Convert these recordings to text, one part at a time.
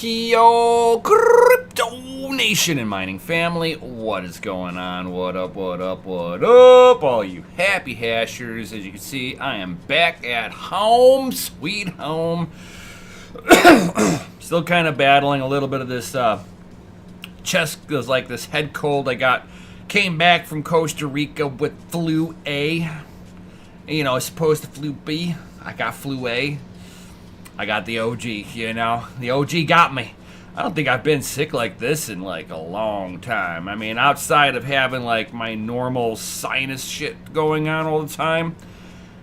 Yo, Crypto Nation and mining family, what is going on? What up, what up, what up? All you happy hashers, as you can see, I am back at home, sweet home. Still kind of battling a little bit of this chest, like this head cold I came back from Costa Rica with flu A. You know, as opposed to flu B, I got flu A. I got the OG, you know. The OG got me. I don't think I've been sick like this in like a long time. I mean, outside of having like my normal sinus shit going on all the time,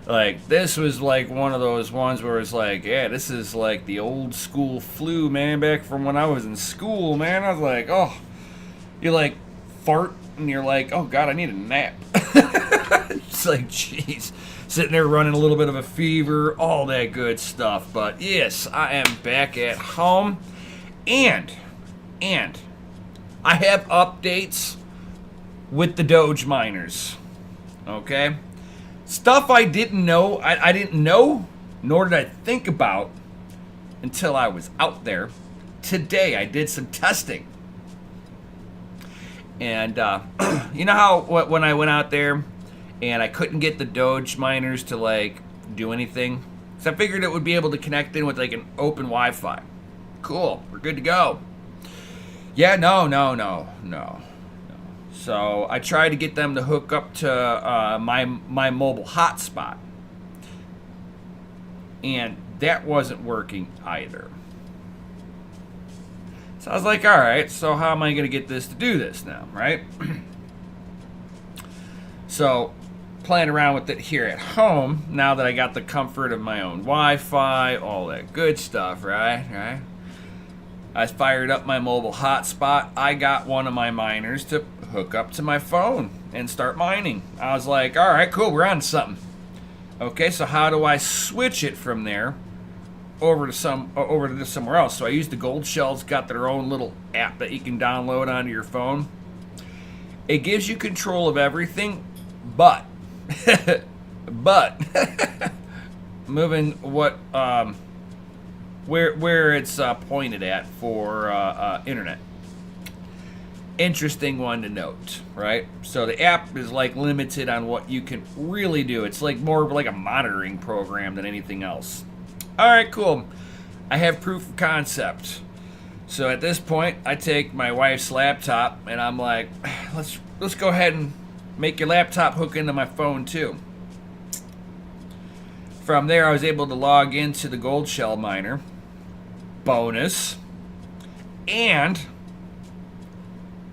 like this was like one of those ones where it's like, yeah, this is like the old school flu, man, back from when I was in school, man. I was like, oh, you like fart and you're like, oh God, I need a nap. It's like, jeez. Sitting there running a little bit of a fever, all that good stuff. But yes, I am back at home. And I have updates with the Doge miners. Okay? Stuff I didn't know, I didn't know, nor did I think about until I was out there. Today I did some testing. And you know how when I went out there, and I couldn't get the Doge miners to like do anything, so I figured it would be able to connect in with like an open Wi-Fi. Cool, we're good to go. Yeah, no. So I tried to get them to hook up to my mobile hotspot, and that wasn't working either. So I was like, all right, so how am I going to get this to do this now, right? So playing around with it here at home, now that I got the comfort of my own Wi-Fi, all that good stuff, right? I fired up my mobile hotspot. I got one of my miners to hook up to my phone and start mining. I was like, all right, cool, we're on something. Okay, so how do I switch it from there over to somewhere else? So I used the Gold Shell's got their own little app that you can download onto your phone. It gives you control of everything, but moving what where it's pointed at for internet. Interesting one to note, right? So the app is like limited on what you can really do. It's like more of like a monitoring program than anything else. All right, cool. I have proof of concept. So at this point, I take my wife's laptop and I'm like, let's go ahead and make your laptop hook into my phone too. From there, I was able to log into the Gold Shell miner. Bonus. And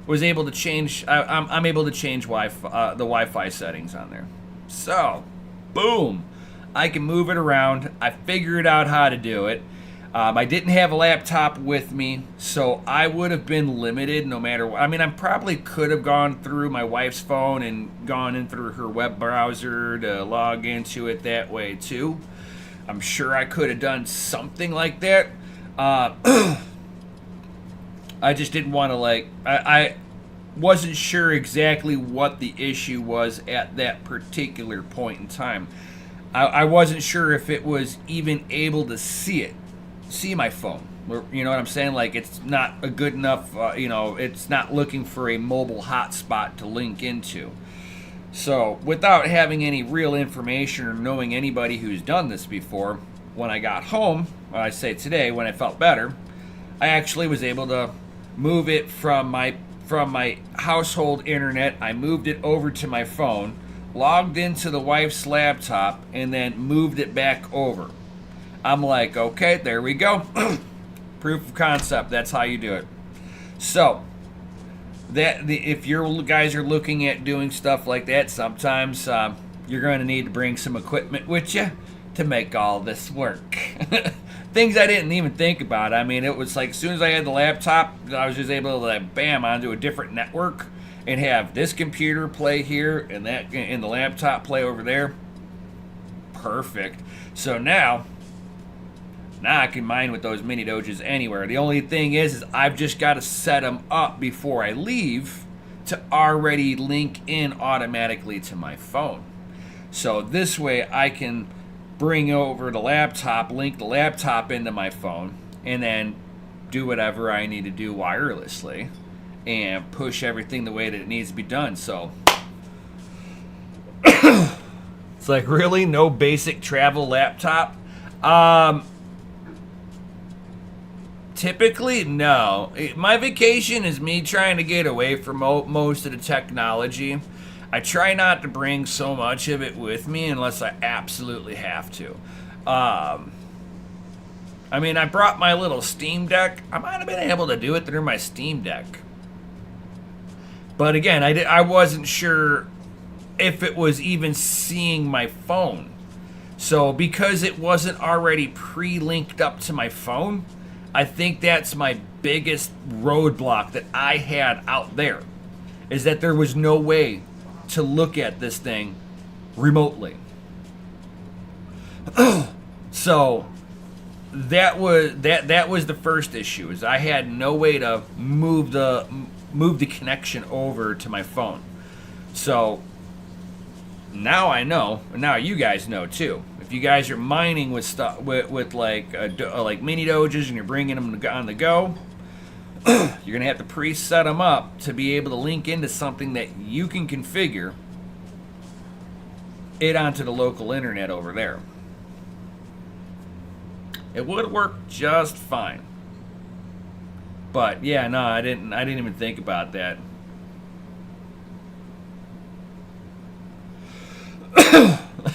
was able to change. I'm able to change the Wi-Fi settings on there. So, boom, I can move it around. I figured out how to do it. I didn't have a laptop with me, so I would have been limited no matter what. I mean, I probably could have gone through my wife's phone and gone in through her web browser to log into it that way too. I'm sure I could have done something like that. I just didn't want to I wasn't sure exactly what the issue was at that particular point in time. I wasn't sure if it was even able to see my phone. You know what I'm saying? Like, it's not a good enough, it's not looking for a mobile hotspot to link into. So, without having any real information or knowing anybody who's done this before, when I got home, I say today, when I felt better, I actually was able to move it from my household internet. I moved it over to my phone, logged into the wife's laptop, and then moved it back over. I'm like, okay, there we go. Proof of concept. That's how you do it. So, if you guys are looking at doing stuff like that, sometimes you're going to need to bring some equipment with you to make all this work. Things I didn't even think about. I mean, it was like as soon as I had the laptop, I was just able to bam onto a different network and have this computer play here and that and the laptop play over there. Perfect. So now I can mine with those mini doges anywhere. The only thing is I've just got to set them up before I leave to already link in automatically to my phone. So this way I can bring over the laptop, link the laptop into my phone, and then do whatever I need to do wirelessly and push everything the way that it needs to be done. So it's like, really, no basic travel laptop? Typically, no. My vacation is me trying to get away from most of the technology. I try not to bring so much of it with me unless I absolutely have to. I mean, I brought my little Steam Deck. I might have been able to do it through my Steam Deck. But again, I wasn't sure if it was even seeing my phone. So because it wasn't already pre-linked up to my phone, I think that's my biggest roadblock that I had out there, is that there was no way to look at this thing remotely. So that was the first issue, is I had no way to move the connection over to my phone. So now I know, and now you guys know too. If you guys are mining with stuff with like mini doges and you're bringing them on the go, you're gonna have to preset them up to be able to link into something that you can configure it onto the local internet over there. It would work just fine. But yeah, no, I didn't even think about that.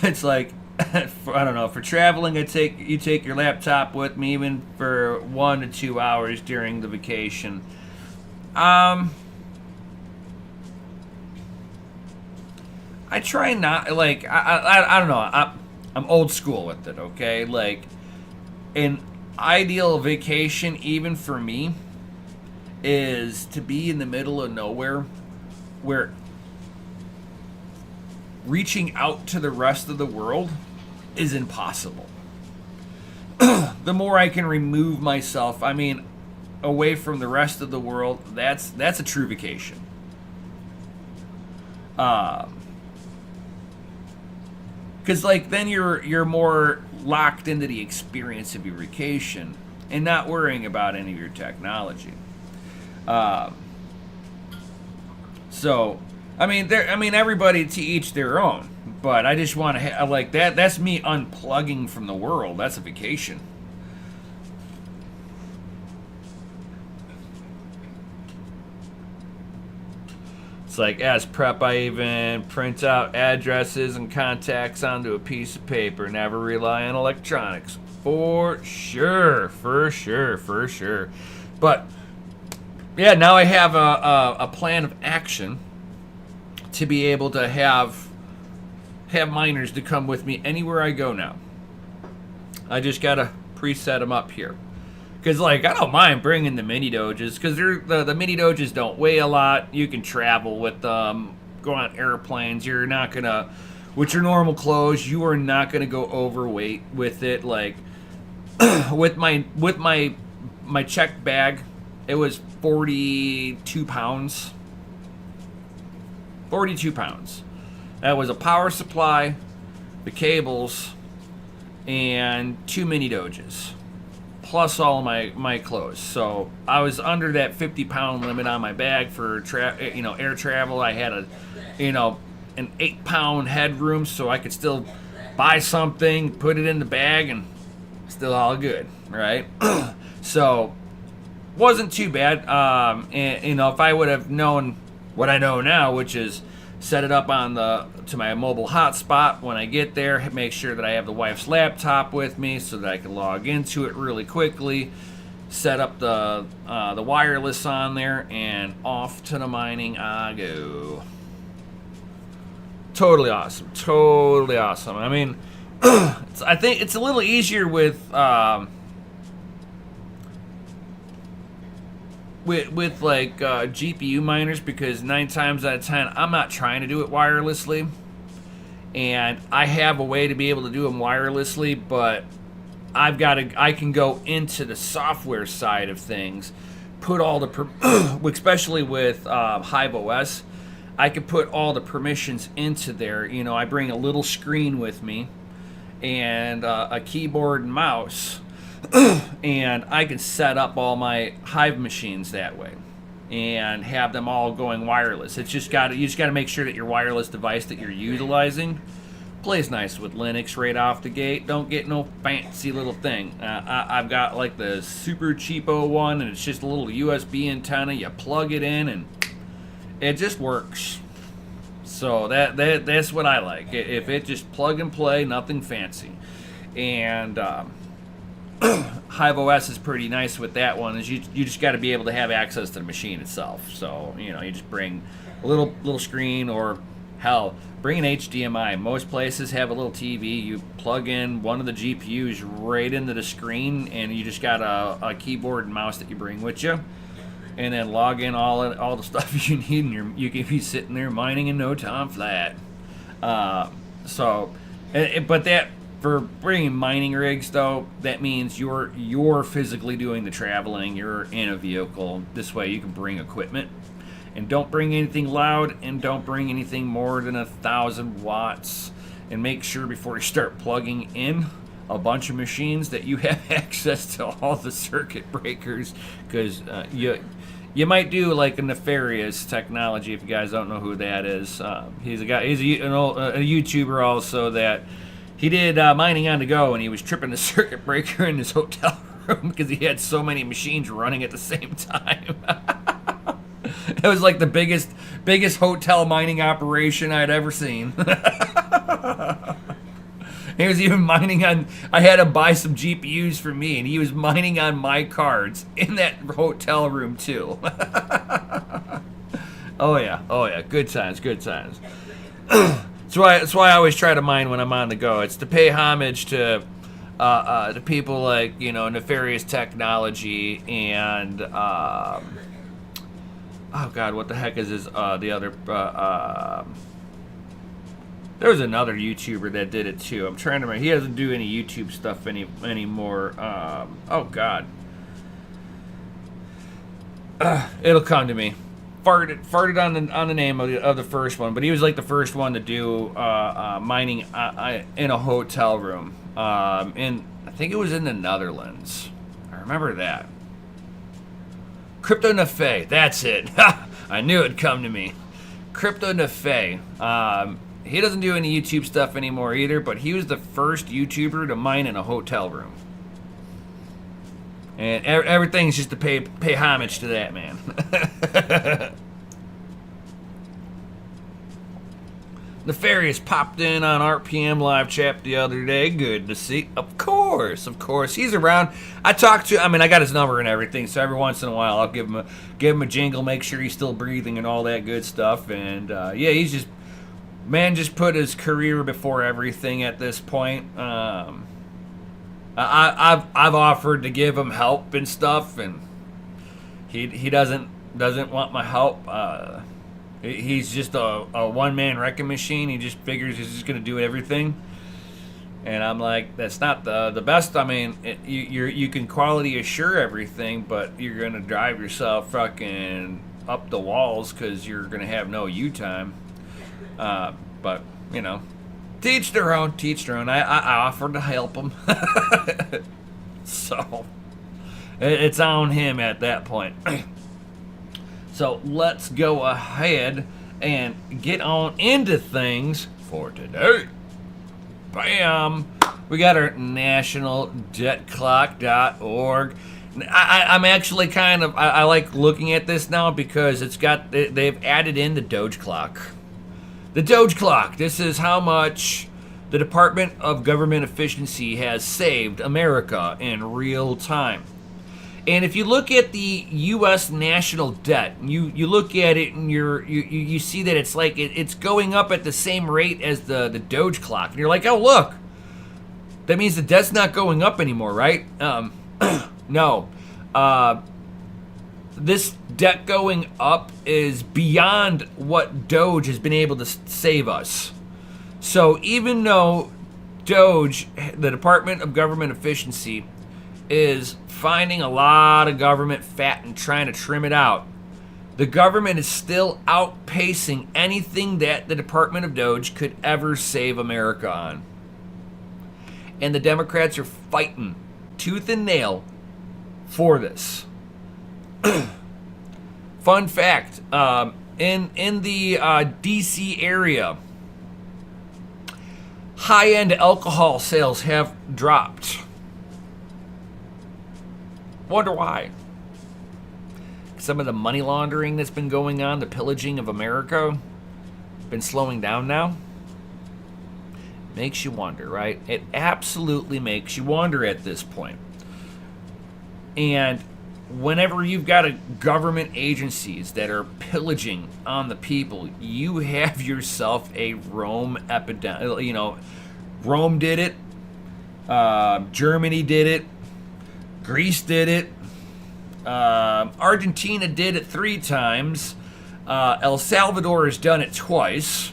It's like, I don't know, for traveling, you take your laptop with me even for 1 to 2 hours during the vacation. I try not, like, I don't know, I'm old school with it, okay? Like, an ideal vacation, even for me, is to be in the middle of nowhere where reaching out to the rest of the world is impossible. The more I can remove myself, I mean, away from the rest of the world, that's a true vacation. Because like then you're more locked into the experience of your vacation and not worrying about any of your technology. So, I mean, everybody to each their own. But I just want to like that. That's me unplugging from the world. That's a vacation. It's like, as prep, I even print out addresses and contacts onto a piece of paper. Never rely on electronics. For sure. But yeah, now I have a plan of action to be able to have miners to come with me anywhere I go now. I just gotta preset them up here. Because, like, I don't mind bringing the mini doges, because the mini doges don't weigh a lot. You can travel with them, go on airplanes. You're not gonna, with your normal clothes, you are not gonna go overweight with it. Like, with my check bag, it was 42 pounds. 42 pounds. That was a power supply, the cables, and 2 mini doges, plus all of my clothes. So I was under that 50-pound limit on my bag for air travel. I had an 8-pound headroom, so I could still buy something, put it in the bag, and still all good, right? So wasn't too bad. And if I would have known what I know now, which is set it up to my mobile hotspot when I get there, make sure that I have the wife's laptop with me so that I can log into it really quickly, set up the wireless on there, and off to the mining I go. Totally awesome. I mean, I think it's a little easier with like GPU miners, because 9 times out of 10 I'm not trying to do it wirelessly, and I have a way to be able to do them wirelessly, but I can go into the software side of things, put all the especially with Hive OS, I can put all the permissions into there. I bring a little screen with me and a keyboard and mouse. And I can set up all my Hive machines that way and have them all going wireless. You just got to make sure that your wireless device that you're utilizing plays nice with Linux right off the gate. Don't get no fancy little thing. I've got like the super cheapo one, and it's just a little USB antenna. You plug it in, and it just works. So that's what I like. If it just plug and play, nothing fancy. And Hive OS is pretty nice with that one. Is you just got to be able to have access to the machine itself. So you just bring a little screen, or hell, bring an HDMI. Most places have a little TV. You plug in one of the GPUs right into the screen, and you just got a keyboard and mouse that you bring with you, and then log in all the stuff you need, and you can be sitting there mining in no time flat. But that. For bringing mining rigs, though, that means you're physically doing the traveling. You're in a vehicle. This way, you can bring equipment, and don't bring anything loud, and don't bring anything more than 1,000 watts. And make sure before you start plugging in a bunch of machines that you have access to all the circuit breakers, because you might do like a Nefarious Technology. If you guys don't know who that is, he's a guy. He's a YouTuber also that. He did mining on the go, and he was tripping the circuit breaker in his hotel room because he had so many machines running at the same time. It was like the biggest hotel mining operation I'd ever seen. He was even mining on. I had to buy some GPUs for me, and he was mining on my cards in that hotel room too. Oh yeah, good times. That's why I always try to mine when I'm on the go. It's to pay homage to people like Nefarious Technology and oh god, what the heck is his the other there was another YouTuber that did it too. I'm trying to remember. He doesn't do any YouTube stuff anymore. Oh god, it'll come to me. Farted on the name of the first one, but he was like the first one to do mining in a hotel room. And I think it was in the Netherlands. I remember that. Crypto Nefe, that's it. I knew it'd come to me. Crypto Nefe. He doesn't do any YouTube stuff anymore either, but he was the first YouTuber to mine in a hotel room. And everything's just to pay homage to that man. Nefarious popped in on RPM live chat the other day. Good to see. Of course. He's around. I got his number and everything, so every once in a while I'll give him a jingle, make sure he's still breathing and all that good stuff. And he's just put his career before everything at this point. I've offered to give him help and stuff, and he doesn't want my help. He's just a one-man wrecking machine. He just figures he's just gonna do everything, and I'm like, that's not the best. I mean, you can quality assure everything, but you're gonna drive yourself fucking up the walls because you're gonna have no U time. But teach their own. I offered to help him. So, it's on him at that point. So, let's go ahead and get on into things for today. Bam! We got our nationaldebtclock.org. I'm actually I like looking at this now because they've added in the Doge clock. The Doge clock. This is how much the Department of Government Efficiency has saved America in real time. And if you look at the U.S. national debt, you look at it and you see that it's like it's going up at the same rate as the Doge clock. And you're like, oh, look. That means the debt's not going up anymore, right? No. This debt going up is beyond what Doge has been able to save us. So even though Doge, the Department of Government Efficiency, is finding a lot of government fat and trying to trim it out, the government is still outpacing anything that the Department of Doge could ever save America on. And the Democrats are fighting tooth and nail for this. Fun fact, in the DC area, high-end alcohol sales have dropped. Wonder why? Some of the money laundering that's been going on, the pillaging of America, been slowing down now. Makes you wonder, right? It absolutely makes you wonder at this point. And whenever you've got government agencies that are pillaging on the people, you have yourself a Rome epidemic. You know, Rome did it. Germany did it. Greece did it. Argentina did it 3 times. El Salvador has done it twice,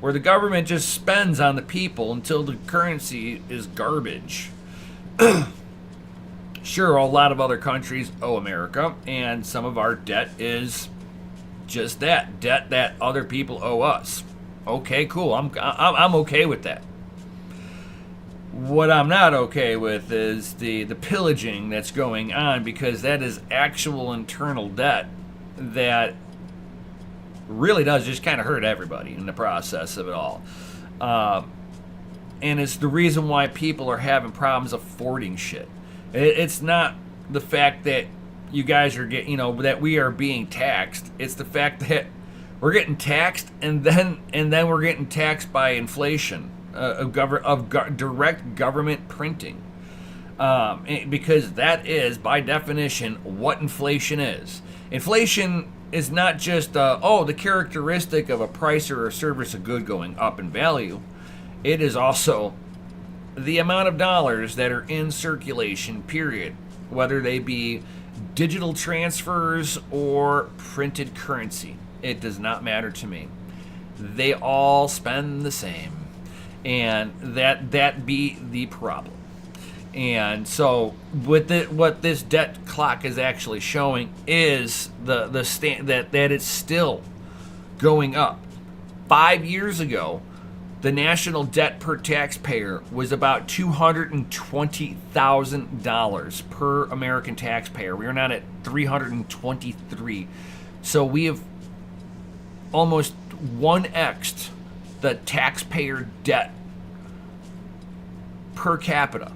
where the government just spends on the people until the currency is garbage. Sure, a lot of other countries owe America, and some of our debt is just that, debt that other people owe us. Okay, cool. I'm okay with that. What I'm not okay with is the pillaging that's going on, because that is actual internal debt that really does just kind of hurt everybody in the process of it all. And it's the reason why people are having problems affording shit. It's not the fact that you guys are getting, that we are being taxed. It's the fact that we're getting taxed, and then we're getting taxed by inflation of direct government printing, because that is by definition what inflation is. Inflation is not just the characteristic of a price or a service of good going up in value. It is also the amount of dollars that are in circulation, period, whether they be digital transfers or printed currency. It does not matter to me. They all spend the same, and that be the problem. And so what this debt clock is actually showing is that it's still going up. 5 years ago, the national debt per taxpayer was about $220,000 per American taxpayer. We are now at $323,000. So we have almost 1x'd the taxpayer debt per capita,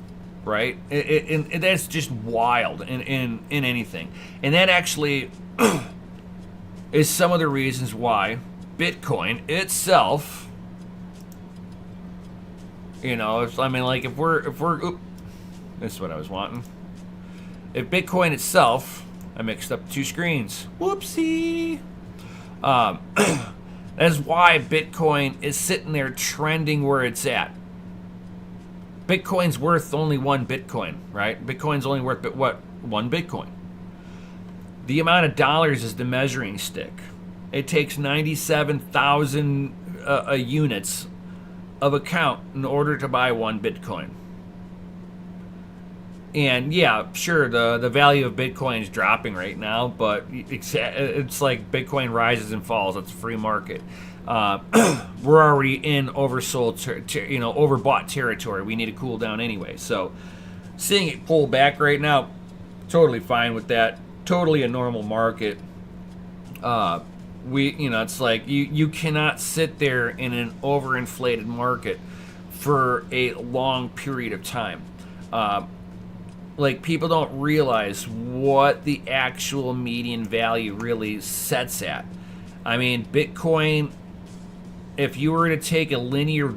right? And that's just wild in anything. And that actually is some of the reasons why Bitcoin itself, if we're this is what I was wanting. If Bitcoin itself, I mixed up 2 screens. Whoopsie. That's why Bitcoin is sitting there trending where it's at. Bitcoin's worth only 1 Bitcoin, right? Bitcoin's only worth 1 Bitcoin. The amount of dollars is the measuring stick. It takes 97,000 units of account in order to buy 1 Bitcoin. And yeah, sure, the value of Bitcoin is dropping right now, but it's like Bitcoin rises and falls. It's a free market. We're already in overbought territory. We need to cool down anyway. So seeing it pull back right now, totally fine with that. Totally a normal market. It's like you cannot sit there in an overinflated market for a long period of time. People don't realize what the actual median value really sets at. I mean, Bitcoin, if you were to take a linear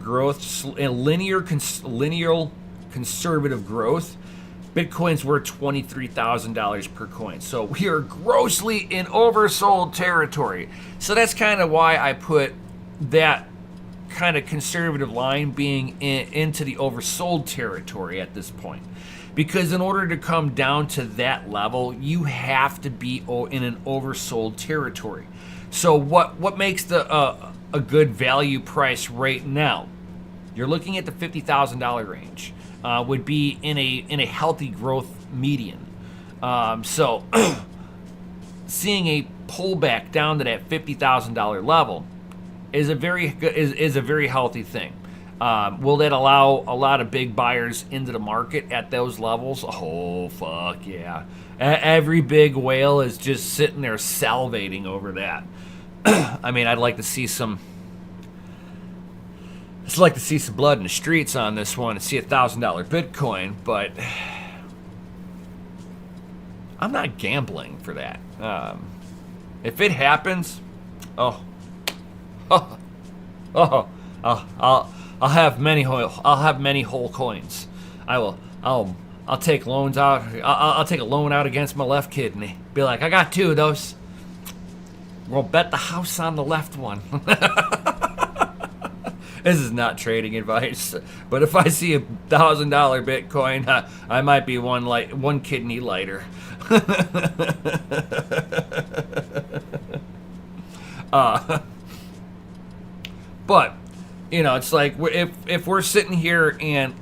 conservative growth, Bitcoin's worth $23,000 per coin. So we are grossly in oversold territory. So that's kind of why I put that kind of conservative line being into the oversold territory at this point. Because in order to come down to that level, you have to be in an oversold territory. So what makes a good value price right now? You're looking at the $50,000 range. Would be in a healthy growth median. So seeing a pullback down to that $50,000 level is a very healthy thing. Will that allow a lot of big buyers into the market at those levels? Oh, fuck yeah. Every big whale is just sitting there salivating over that. I mean, I'd like to see some blood in the streets on this one and see $1,000 Bitcoin, but I'm not gambling for that. If it happens, I'll have many whole coins. I'll take loans out. I'll take a loan out against my left kidney. Be like, I got 2 of those. We'll bet the house on the left one. This is not trading advice, but if I see $1,000 Bitcoin, I might be one kidney lighter. But it's like if we're sitting here and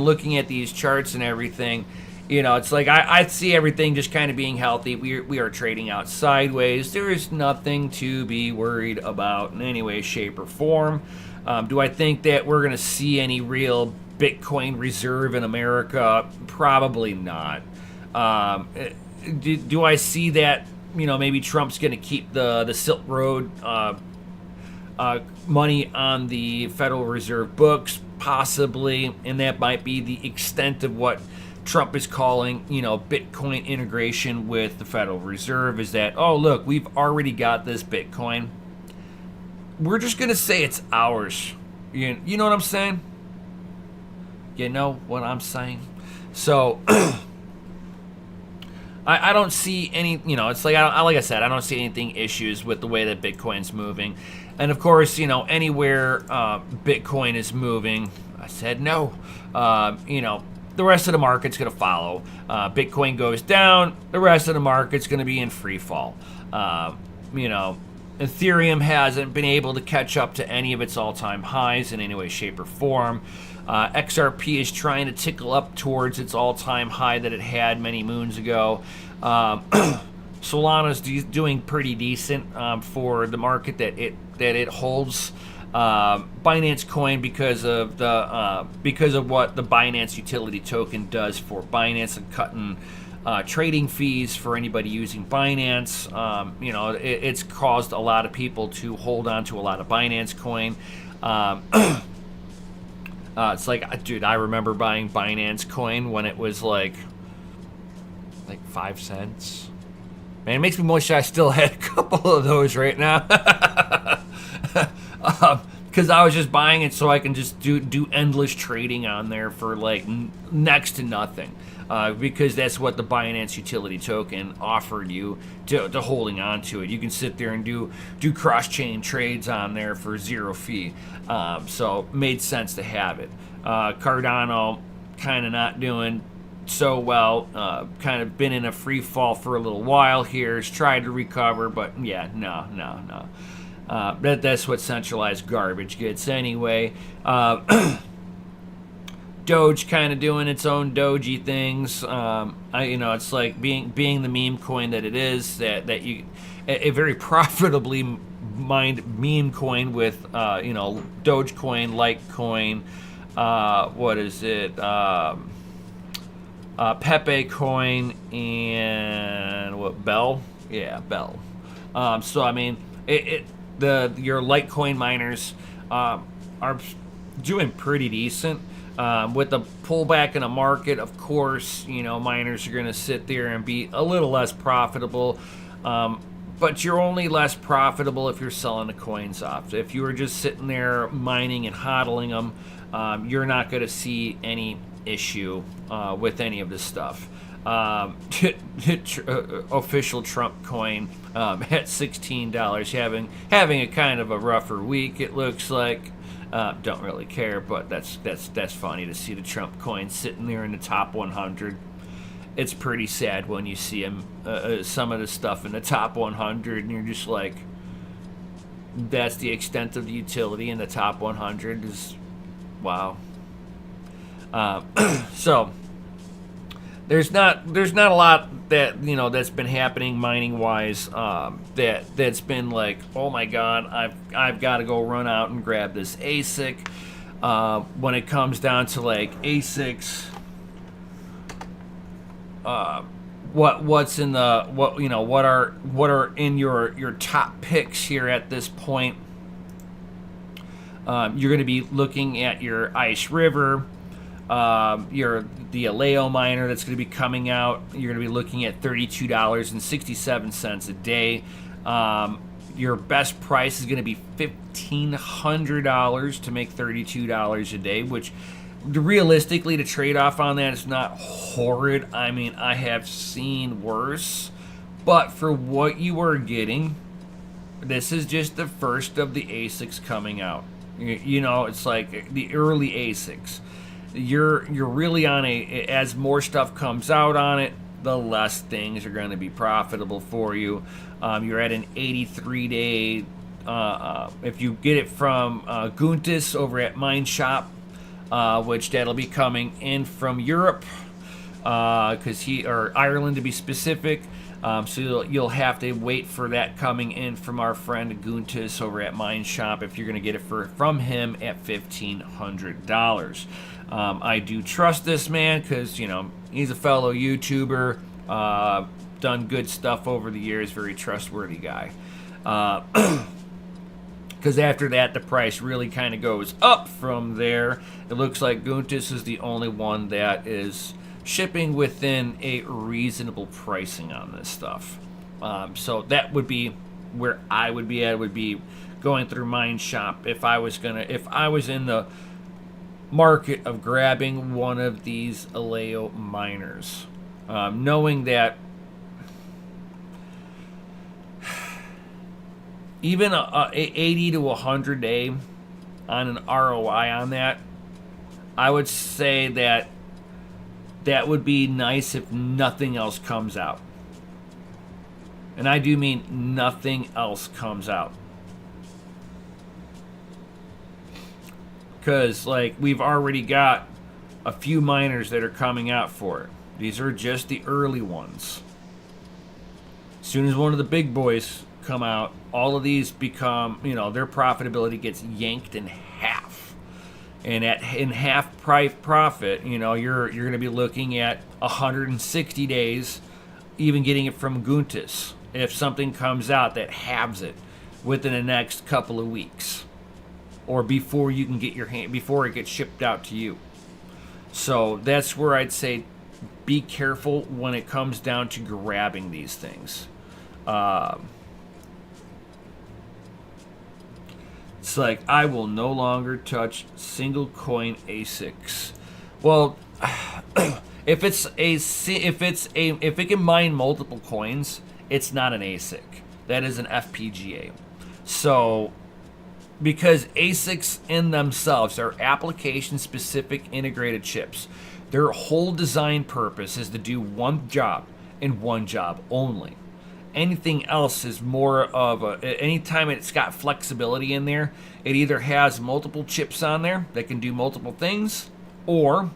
looking at these charts and everything, it's like I see everything just kind of being healthy. We are trading out sideways. There is nothing to be worried about in any way, shape, or form. Do I think that we're going to see any real Bitcoin reserve in America? Probably not. Do I see that, maybe Trump's going to keep the Silk Road money on the Federal Reserve books? Possibly. And that might be the extent of what Trump is calling, Bitcoin integration with the Federal Reserve, is that, oh, look, we've already got this Bitcoin. We're just going to say it's ours. You know what I'm saying? You know what I'm saying? So, I don't see any, it's like, like I said, I don't see anything issues with the way that Bitcoin's moving. And of course, anywhere Bitcoin is moving, I said no. The rest of the market's going to follow. Bitcoin goes down, the rest of the market's going to be in free fall. Ethereum hasn't been able to catch up to any of its all-time highs in any way, shape, or form. XRP is trying to tickle up towards its all-time high that it had many moons ago. Solana's doing pretty decent for the market that it holds. Binance Coin, because of what the Binance utility token does for Binance and cutting trading fees for anybody using Binance. It's caused a lot of people to hold on to a lot of Binance Coin. It's like, dude, I remember buying Binance Coin when it was like 5 cents. Man, it makes me wish I still had a couple of those right now. Because I was just buying it so I can just do endless trading on there for next to nothing. Because that's what the Binance utility token offered you to holding on to it. You can sit there and do cross-chain trades on there for 0 fee. So made sense to have it. Cardano kind of not doing so well. Kind of been in a free fall for a little while here. Has tried to recover, but yeah, no. That's what centralized garbage gets anyway. Doge kind of doing its own Doge things. It's like being the meme coin that it is, that you a very profitably mined meme coin with Dogecoin, Litecoin, what is it? Pepe coin and what, Bell? Yeah, Bell. So I mean, your Litecoin miners are doing pretty decent. With the pullback in the market, of course, miners are going to sit there and be a little less profitable. But you're only less profitable if you're selling the coins off. If you were just sitting there mining and hodling them, you're not going to see any issue with any of this stuff. Official Trump coin at $16, having a kind of a rougher week, it looks like. Don't really care, but that's funny to see the Trump coin sitting there in the top 100. It's pretty sad when you see some of the stuff in the top 100, and you're just like, that's the extent of the utility in the top 100 is, wow. So there's not a lot that that's been happening mining wise that's been like, oh my god, I've got to go run out and grab this ASIC. when it comes down to like ASICs, what's in the what are in your top picks here at this point. You're going to be looking at your Ice River, the Aleo miner that's going to be coming out. You're going to be looking at $32.67 a day. Your best price is going to be $1,500 to make $32 a day, which realistically, to trade off on that is not horrid. I mean, I have seen worse, but for what you are getting, this is just the first of the ASICs coming out. You know, it's like the early ASICs. You're really on as more stuff comes out on it, the less things are going to be profitable for you. You're at an 83-day. If you get it from Guntis over at Mine Shop, which that'll be coming in from Europe, or Ireland to be specific. So you'll have to wait for that coming in from our friend Guntis over at Mine Shop if you're going to get it from him at $1,500. I do trust this man because, he's a fellow YouTuber, done good stuff over the years, very trustworthy guy. Because after that, the price really kind of goes up from there. It looks like Guntis is the only one that is shipping within a reasonable pricing on this stuff. So that would be where I would be at. Would be going through Mine Shop if I was in the market of grabbing one of these Aleo miners, knowing that even a 80 to 100 day on an ROI on that, I would say that would be nice if nothing else comes out. And I do mean nothing else comes out. Because, we've already got a few miners that are coming out for it. These are just the early ones. As soon as one of the big boys come out, all of these become, their profitability gets yanked in half. And in half price profit, you're going to be looking at 160 days, even getting it from Guntis, if something comes out that halves it within the next couple of weeks, or before you can get before it gets shipped out to you. So that's where I'd say be careful when it comes down to grabbing these things. It's like, I will no longer touch single coin ASICs. Well, if it can mine multiple coins, it's not an ASIC. That is an FPGA. So, because ASICs in themselves are application-specific integrated chips, their whole design purpose is to do one job and one job only. Anything else is more of anytime it's got flexibility in there, it either has multiple chips on there that can do multiple things, or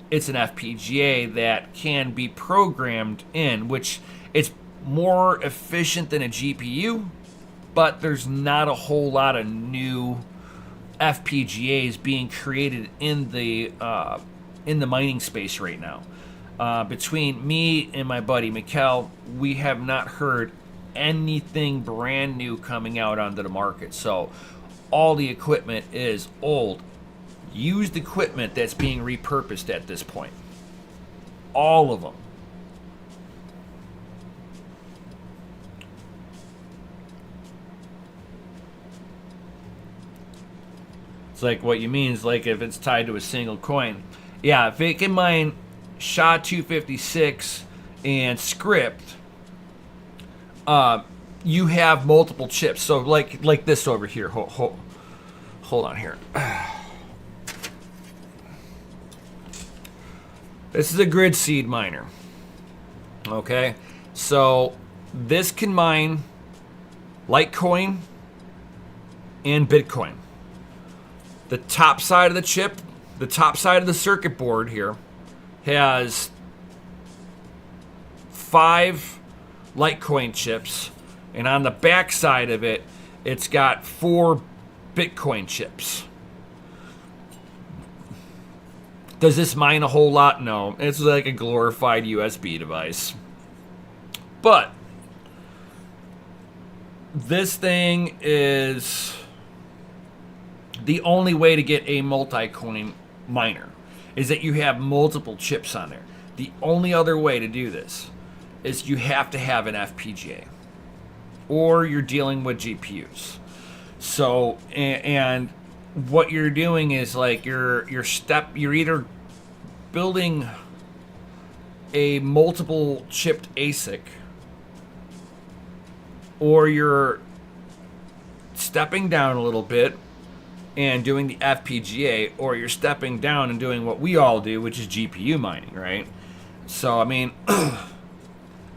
it's an FPGA that can be programmed in, which it's more efficient than a GPU, but there's not a whole lot of new FPGAs being created in the mining space right now. Between me and my buddy Mikkel, we have not heard anything brand new coming out onto the market. So all the equipment is old, used equipment that's being repurposed at this point. All of them. It's like, what you mean is like if it's tied to a single coin. Yeah, if it can mine SHA-256 and script, you have multiple chips. So like this over here. Hold on here. This is a grid seed miner. Okay, so this can mine Litecoin and Bitcoin. The top side of the chip, the top side of the circuit board here, has 5 Litecoin chips, and on the back side of it, it's got 4 Bitcoin chips. Does this mine a whole lot? No. It's like a glorified USB device. But this thing is the only way to get a multi-coin miner is that you have multiple chips on there. The only other way to do this is you have to have an FPGA, or you're dealing with GPUs. So, and what you're doing is like you're either building a multiple chipped ASIC, or you're stepping down a little bit and doing the FPGA, or you're stepping down and doing what we all do, which is GPU mining, right? So, I mean,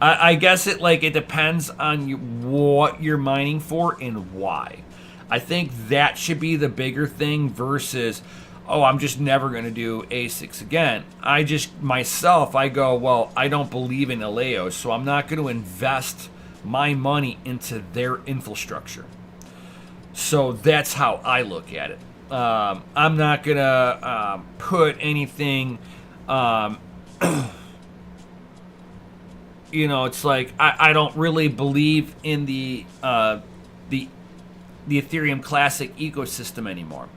I guess it depends on what you're mining for and why. I think that should be the bigger thing versus, oh, I'm just never going to do ASICs again. I go, well, I don't believe in Aleo, so I'm not going to invest my money into their infrastructure. So that's how I look at it. I'm not going to put anything, it's like I don't really believe in the Ethereum Classic ecosystem anymore.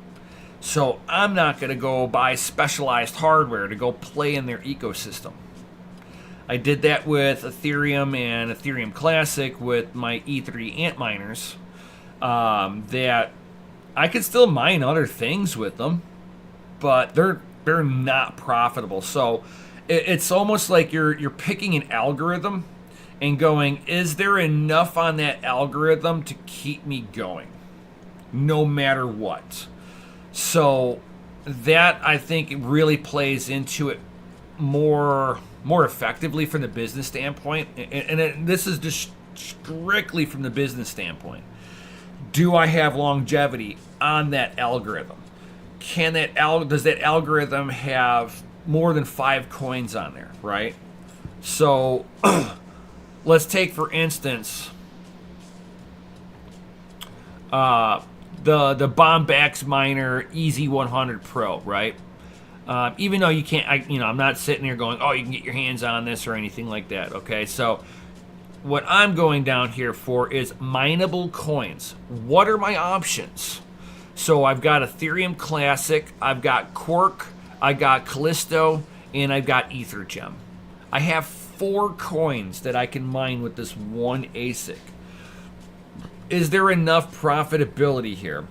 So I'm not going to go buy specialized hardware to go play in their ecosystem. I did that with Ethereum and Ethereum Classic with my E3 Antminers. That I could still mine other things with them, but they're not profitable. So it's almost like you're picking an algorithm and going, is there enough on that algorithm to keep me going, no matter what? So that, I think, really plays into it more effectively from the business standpoint. And this is just strictly from the business standpoint. Do I have longevity on that algorithm? Does that algorithm have more than 5 coins on there, right? So let's take, for instance, the Bombax Miner Easy 100 Pro, right? Even though you can't, I'm not sitting here going, oh, you can get your hands on this or anything like that, okay? So what I'm going down here for is mineable coins. What are my options? So I've got Ethereum Classic, I've got Quark, I got Callisto, and I've got EtherGem. I have 4 coins that I can mine with this one ASIC. Is there enough profitability here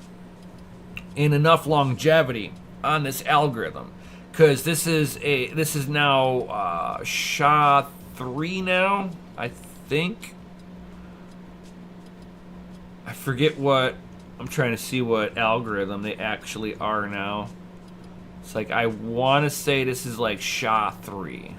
and enough longevity on this algorithm? Because this is now SHA-3 now, I think. I forget what, I'm trying to see what algorithm they actually are now. It's like, I want to say this is like SHA-3.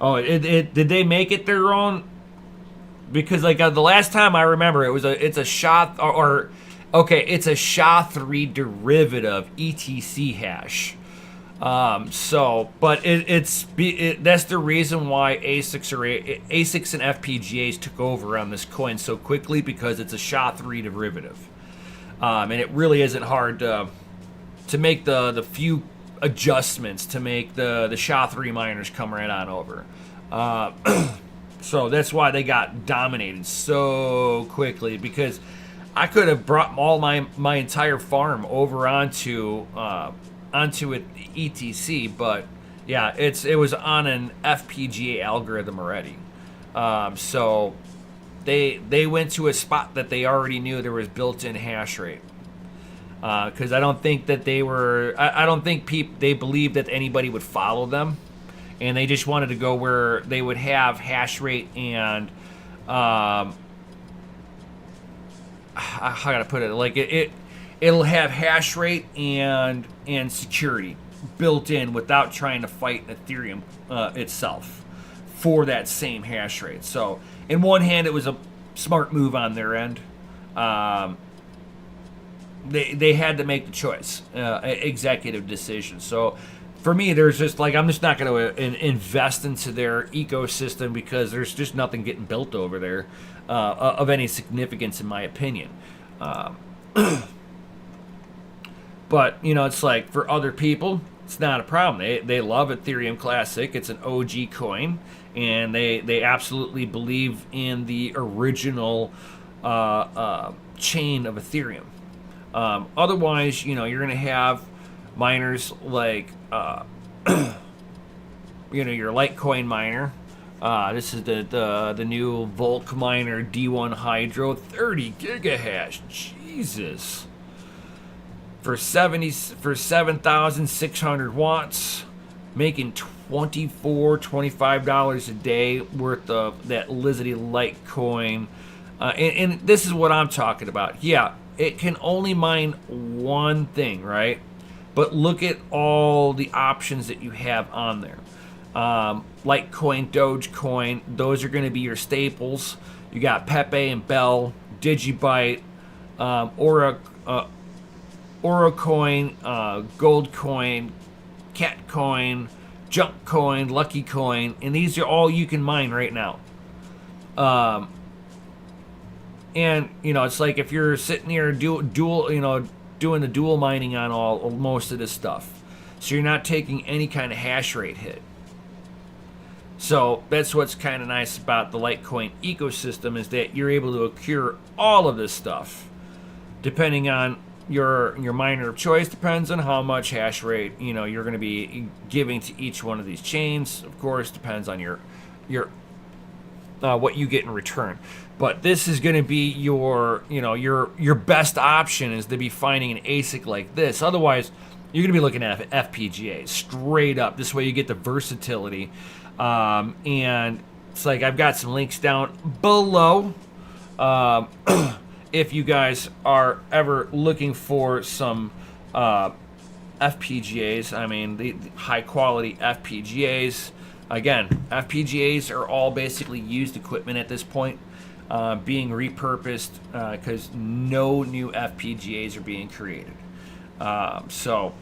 Oh, did they make it their own? Because like the last time I remember, it's a SHA it's a SHA-3 derivative ETC hash. But that's the reason why ASICs and FPGAs took over on this coin so quickly, because it's a SHA-3 derivative, and it really isn't hard to make the few adjustments to make the SHA-3 miners come right on over. So that's why they got dominated so quickly, because I could have brought all my entire farm over onto it ETC, but yeah, it was on an FPGA algorithm already. So they went to a spot that they already knew there was built-in hash rate. Because I don't think that I don't think they believed that anybody would follow them, and they just wanted to go where they would have hash rate and how can I put it? Like it'll have hash rate and security built in without trying to fight Ethereum itself for that same hash rate. So in one hand, it was a smart move on their end. They had to make the choice, executive decision. So for me, there's just like I'm just not going to invest into their ecosystem because there's just nothing getting built over there of any significance, in my opinion. Um, but it's like for other people, it's not a problem. They love Ethereum Classic. It's an OG coin, and they absolutely believe in the original chain of Ethereum. Otherwise, you're going to have miners like your Litecoin miner. This is the new Volk miner D1 Hydro 30 gigahash. Jesus. For 7,600 watts, making $25 a day worth of that Lizzie Litecoin. And this is what I'm talking about. Yeah, it can only mine one thing, right? But look at all the options that you have on there. Litecoin, Dogecoin, those are going to be your staples. You got Pepe and Bell, Digibyte, Oracoin, Goldcoin, Catcoin, Junkcoin, Luckycoin, and these are all you can mine right now. And it's like if you're sitting here doing the dual mining on most of this stuff, so you're not taking any kind of hash rate hit. So that's what's kind of nice about the Litecoin ecosystem, is that you're able to accrue all of this stuff, depending on your miner of choice. Depends on how much hash rate you're going to be giving to each one of these chains. Of course, depends on your what you get in return. But this is going to be your best option, is to be finding an ASIC like this. Otherwise, you're going to be looking at FPGAs straight up. This way you get the versatility. And it's like I've got some links down below. If you guys are ever looking for some FPGAs, I mean the high quality FPGAs. Again, FPGAs are all basically used equipment at this point, being repurposed because no new FPGAs are being created. So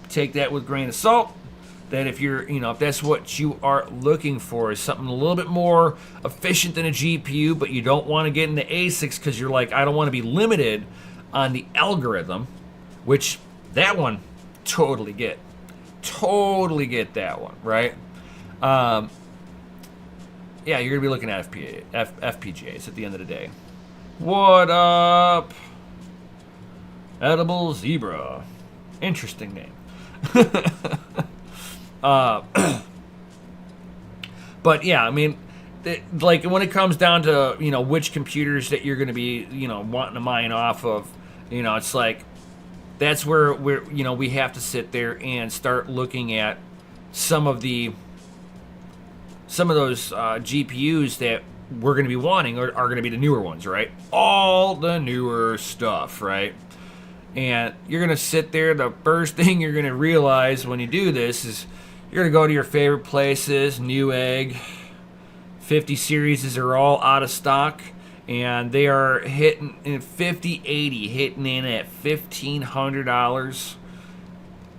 take that with a grain of salt. That if you're, if that's what you are looking for, is something a little bit more efficient than a GPU, but you don't want to get into ASICs because you're like, I don't want to be limited on the algorithm, which that one totally get that one, right? Yeah, you're gonna be looking at FPGAs at the end of the day. What up, Edible Zebra? Interesting name. But yeah, I mean, like when it comes down to which computers that you're going to be wanting to mine off of, it's like that's where we have to sit there and start looking at some of those GPUs that we're going to be wanting are going to be the newer ones, right? All the newer stuff, right? And you're going to sit there. The first thing you're going to realize when you do this is you're going to go to your favorite places. Newegg, 50 series are all out of stock, and they are hitting in 5080, hitting in at $1,500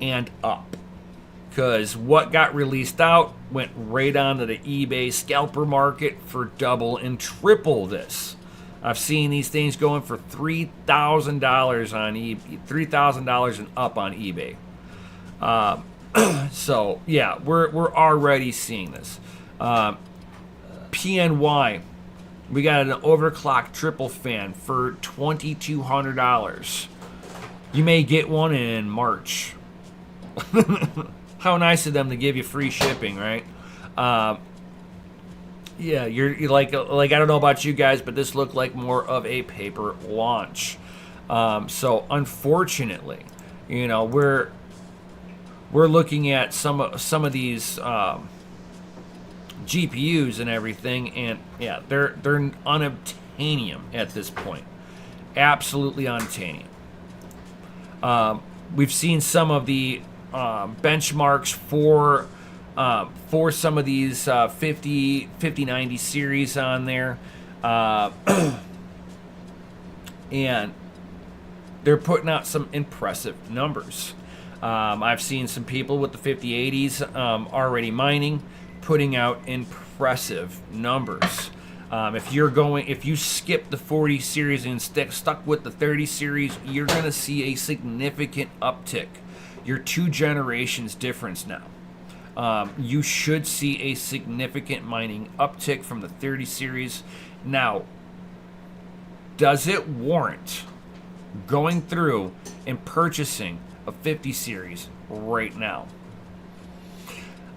and up. Because what got released out went right onto the eBay scalper market for double and triple this. I've seen these things going for $3,000 on eBay, $3,000 and up on eBay. So yeah, we're already seeing this. PNY, we got an overclock triple fan for $2,200. You may get one in March. How nice of them to give you free shipping, right? Yeah, you're like I don't know about you guys, but this looked like more of a paper launch. So unfortunately, we're looking at some of these GPUs and everything, and yeah, they're unobtainium at this point. Absolutely unobtainium. We've seen some of the benchmarks for some of these 5090 series on there, and they're putting out some impressive numbers. I've seen some people with the 5080s already mining, putting out impressive numbers. If you skip the 40 series and stuck with the 30 series, you're going to see a significant uptick. You're 2 generations difference now. You should see a significant mining uptick from the 30 series. Now, does it warrant going through and purchasing a 50 series right now?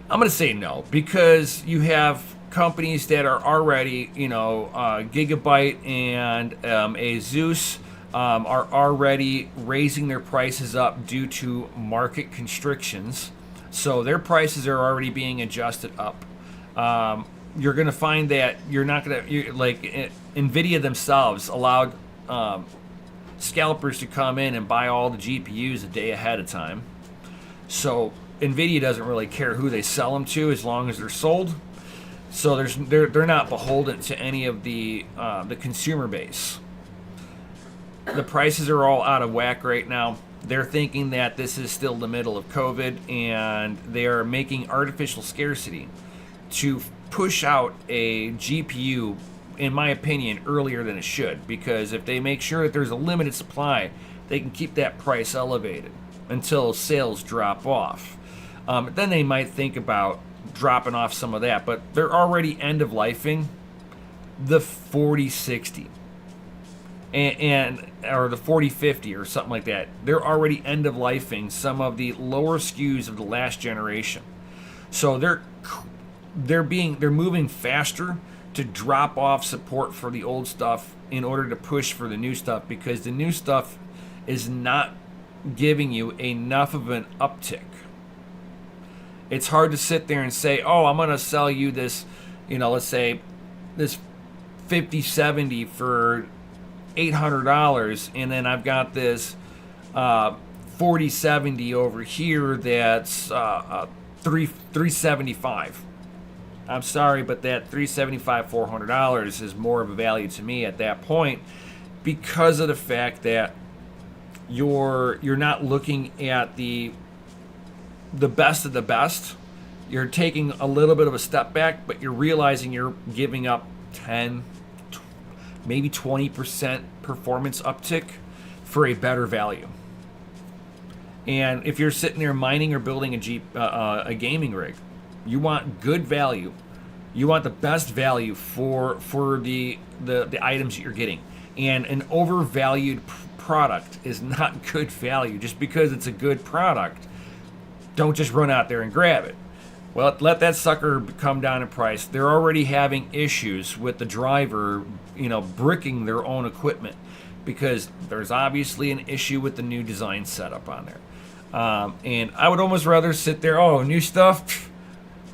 I'm going to say no, because you have companies that are already, Gigabyte and Asus are already raising their prices up due to market constrictions. So their prices are already being adjusted up. You're going to find that you're not going to, like NVIDIA themselves allowed scalpers to come in and buy all the GPUs a day ahead of time. So NVIDIA doesn't really care who they sell them to as long as they're sold. So they're not beholden to any of the consumer base. The prices are all out of whack right now. They're thinking that this is still the middle of COVID, and they are making artificial scarcity to push out a GPU, in my opinion, earlier than it should. Because if they make sure that there's a limited supply, they can keep that price elevated until sales drop off. Then they might think about dropping off some of that, but they're already end-of-lifing the 4060 or the 4050 or something like that. They're already end-of-lifing some of the lower SKUs of the last generation. So they're moving faster to drop off support for the old stuff in order to push for the new stuff, because the new stuff is not giving you enough of an uptick. It's hard to sit there and say, oh, I'm going to sell you this, let's say this 5070 for $800, and then I've got this 4070 over here that's $375. I'm sorry, but that $375, $400 is more of a value to me at that point, because of the fact that you're not looking at the best of the best. You're taking a little bit of a step back, but you're realizing you're giving up 10, maybe 20% performance uptick for a better value. And if you're sitting there mining or building a gaming rig, you want good value. You want the best value for the items that you're getting. And an overvalued product is not good value. Just because it's a good product, don't just run out there and grab it. Well, let that sucker come down in price. They're already having issues with the driver, bricking their own equipment, because there's obviously an issue with the new design setup on there. And I would almost rather sit there, new stuff,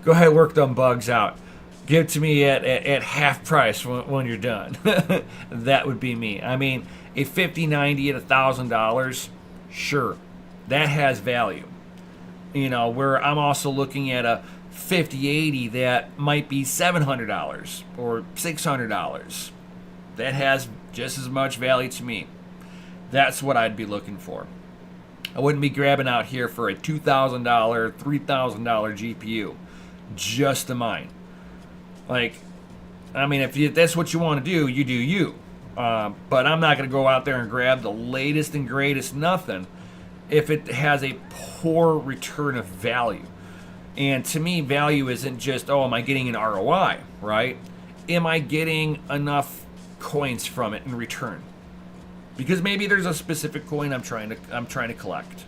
go ahead, work them bugs out. Give it to me at half price when you're done. That would be me. I mean, a 5090 at $1,000, sure, that has value. Where I'm also looking at a 5080 that might be $700 or $600. That has just as much value to me. That's what I'd be looking for. I wouldn't be grabbing out here for a $2,000, $3,000 GPU just to mine. If that's what you want to do, you do you. But I'm not going to go out there and grab the latest and greatest nothing if it has a poor return of value. And to me, value isn't just, am I getting an ROI, right? Am I getting enough coins from it in return? Because maybe there's a specific coin I'm trying to collect.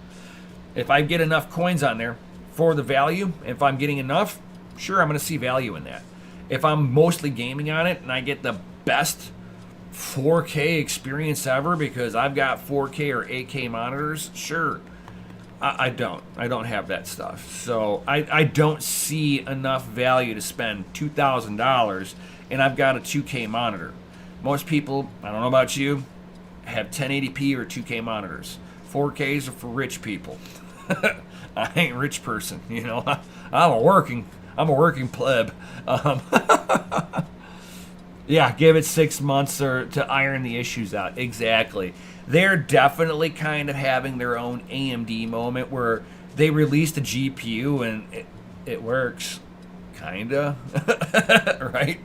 If I get enough coins on there for the value, if I'm getting enough, sure, I'm going to see value in that. If I'm mostly gaming on it and I get the best 4K experience ever because I've got 4K or 8K monitors, sure. I don't have that stuff. So I don't see enough value to spend $2,000 and I've got a 2K monitor. Most people, I don't know about you, have 1080p or 2K monitors. 4Ks are for rich people. I ain't a rich person, I'm a working pleb. Yeah, give it 6 months to iron the issues out. Exactly. They're definitely kind of having their own AMD moment where they released a GPU and it works, kinda, right?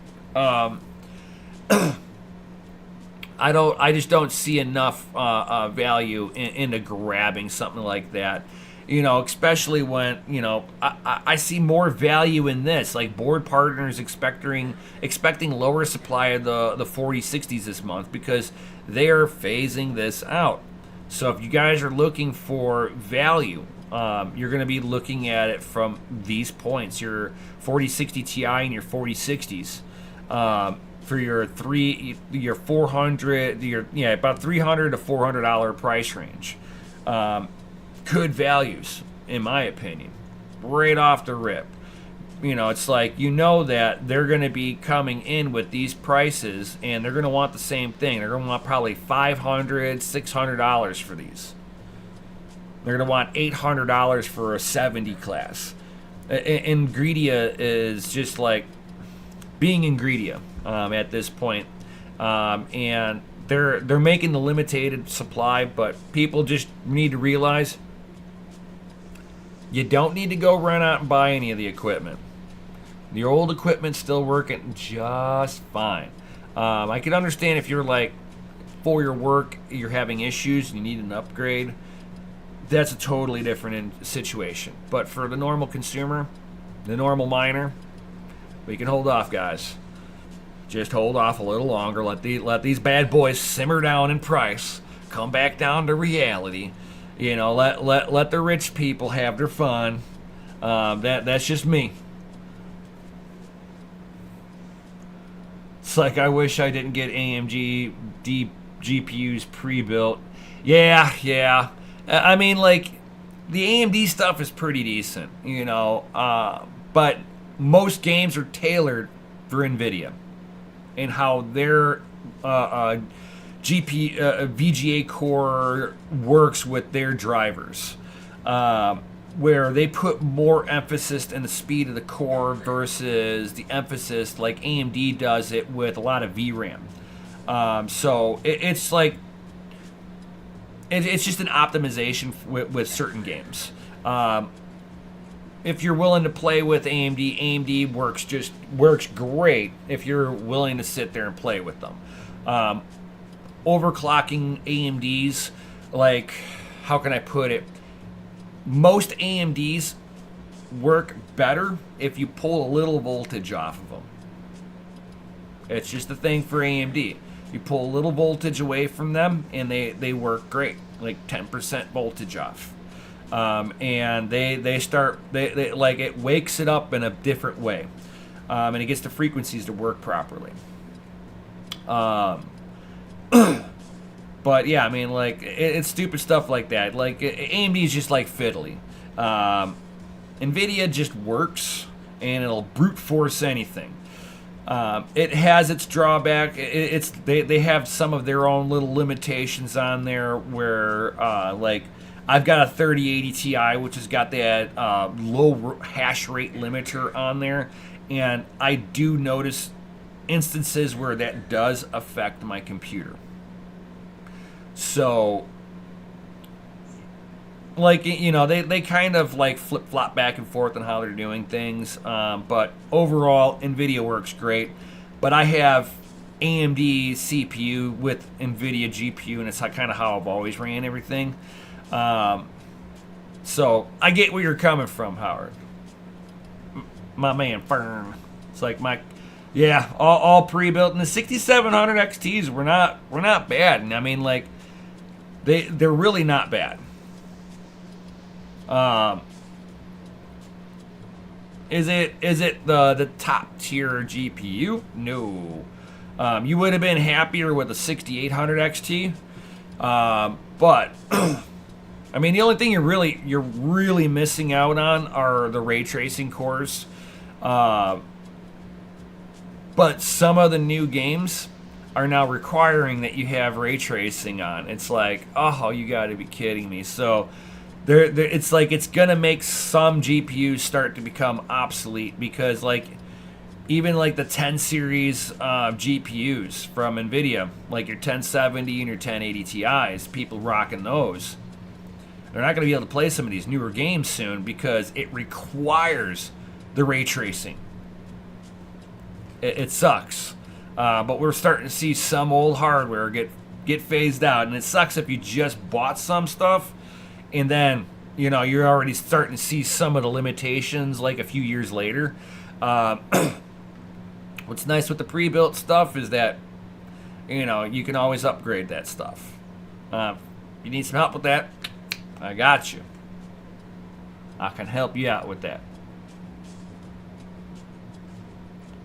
I just don't see enough value into grabbing something like that. Especially when, I see more value in this. Like board partners expecting lower supply of the 4060s this month because they are phasing this out. So if you guys are looking for value, you're going to be looking at it from these points: your 4060 Ti and your 4060s. For your 400, about $300 to $400 price range. Good values, in my opinion, right off the rip. It's like, that they're going to be coming in with these prices, and they're going to want the same thing. They're going to want probably $500, $600 for these. They're going to want $800 for a 70 class. Ingredia is just like being Ingredia at this point. And they're making the limited supply, but people just need to realize you don't need to go run out and buy any of the equipment. The old equipment's still working just fine. I can understand if you're like, for your work, you're having issues and you need an upgrade. That's a totally different situation. But for the normal consumer, the normal miner, we can hold off, guys. Just hold off a little longer. Let these bad boys simmer down in price. Come back down to reality. Let the rich people have their fun. That's just me. It's like, I wish I didn't get AMD GPUs pre-built. Yeah. I mean, like, the AMD stuff is pretty decent, but most games are tailored for NVIDIA and how their VGA core works with their drivers, where they put more emphasis in the speed of the core versus the emphasis like AMD does it with a lot of VRAM. So it's like, it's just an optimization with certain games. If you're willing to play with AMD works great if you're willing to sit there and play with them. Overclocking AMDs, like, how can I put it? Most AMDs work better if you pull a little voltage off of them. It's just a thing for AMD. You pull a little voltage away from them, and they work great, like 10% voltage off. And they like, it wakes it up in a different way, and it gets the frequencies to work properly. But yeah, I mean, like, it's stupid stuff like that. Like, AMD is just like fiddly. NVIDIA just works, and it'll brute force anything. It has its drawback. They have some of their own little limitations on there where, like, I've got a 3080 Ti, which has got that low hash rate limiter on there, and I do notice instances where that does affect my computer. So, like, they kind of like flip-flop back and forth on how they're doing things, but overall, NVIDIA works great. But I have AMD CPU with NVIDIA GPU, and it's kind of how I've always ran everything. So I get where you're coming from, Howard. My man, Fern. It's like all pre-built, and the 6700 XTs were not bad. And I mean, like, they're really not bad. Is it the top tier GPU? No. You would have been happier with a 6800 XT. But I mean, the only thing you're really missing out on are the ray tracing cores. But some of the new games are now requiring that you have ray tracing on. It's like, oh, you got to be kidding me. So it's like, it's gonna make some GPUs start to become obsolete, because like, even like the 10 series GPUs from NVIDIA, like your 1070 and your 1080 Ti's, people rocking those, they're not going to be able to play some of these newer games soon because it requires the ray tracing. It sucks. But we're starting to see some old hardware get phased out, and it sucks if you just bought some stuff and then, you know, you're already starting to see some of the limitations like a few years later. What's nice with the pre-built stuff is that, you know, you can always upgrade that stuff. You need some help with that? I got you. I can help you out with that.